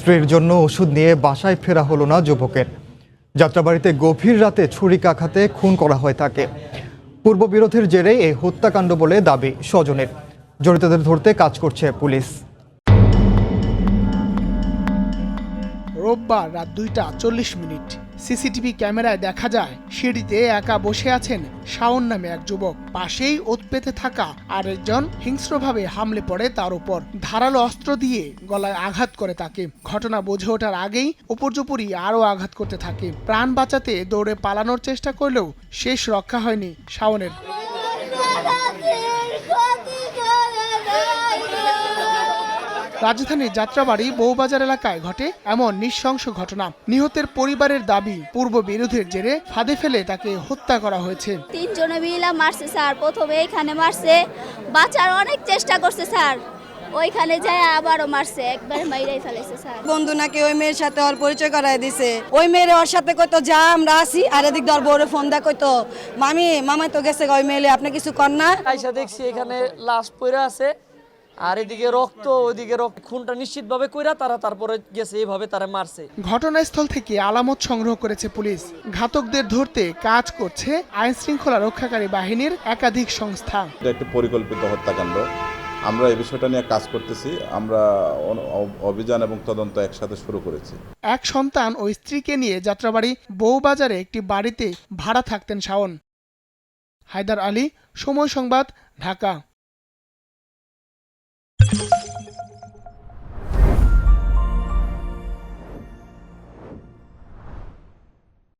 স্ত্রীর জন্য ওষুধ নিয়ে বাসায় ফেরা হলো না যুবকের। যাত্রাবাড়িতে গভীর রাতে ছুরিকাঘাতে খুন করা হয় তাকে। পূর্ববিরোধের জেরে এই হত্যাকাণ্ড বলে দাবি স্বজনের। জড়িতদের ধরতে কাজ করছে পুলিশ। রোববার রাত 2:40 সিসিটিভি ক্যামেরায় দেখা যায় সিঁড়িতে একা বসে আছেন শাওন নামে এক যুবক। পাশেই ওত পেতে থাকা আরেকজন হিংস্রভাবে হামলে পড়ে তার উপর। ধারালো অস্ত্র দিয়ে গলায় আঘাত করে তাকে। ঘটনা বুঝে ওঠার আগেই উপর্যুপরি আরও আঘাত করতে থাকে। প্রাণ বাঁচাতে দৌড়ে পালানোর চেষ্টা করলেও শেষ রক্ষা হয়নি শাওনের। রাজধানীর যাত্রাবাড়ি বউবাজার এলাকায় ঘটে এমন নৃশংস ঘটনা। নিহতের পরিবারের দাবি, পূর্ব বিরোধের জেরে ফাঁদে ফেলে তাকে হত্যা করা হয়েছে। 3 জনে মিলা মারছে স্যার। প্রথমে এখানে মারছে, বাঁচার অনেক চেষ্টা করছে স্যার। ওইখানে যায় আবারও মারছে, একবারে মাইরাই ফেলেছে স্যার। বন্ধু নাকি ওই মেয়ের সাথে ওর পরিচয় করায় দিছে। ওই মেয়ের ওর সাথে কইতো যা আমরা আসি, আর এদিক দর বউরে ফোন দা কইতো মামাই তো গেছে, ওই মেয়েলে আপনি কিছু কর না। আইসা দেখছি এখানে লাশ পড়ে আছে, আর এদিকে রক্ত, ওইদিকে রক্ত। খুনটা নিশ্চিতভাবে কইরা তারপরে গেছে, এইভাবে তারা মারছে। ঘটনাস্থল থেকে আলামত সংগ্রহ করেছে পুলিশ। ঘাতকদের ধরতে কাজ করছে আইন শৃঙ্খলা রক্ষাকারী বাহিনীর একাধিক সংস্থা। এটা একটি পরিকল্পিত হত্যাকাণ্ড। আমরা এই বিষয়টা নিয়ে কাজ করতেছি। আমরা অভিযান এবং তদন্ত একসাথে শুরু করেছি। এক সন্তান ও স্ত্রীকে নিয়ে যাত্রাবাড়ি বউবাজারে একটি বাড়িতে ভাড়া থাকতেন শাওন। হায়দার আলী, সময় সংবাদ, ঢাকা।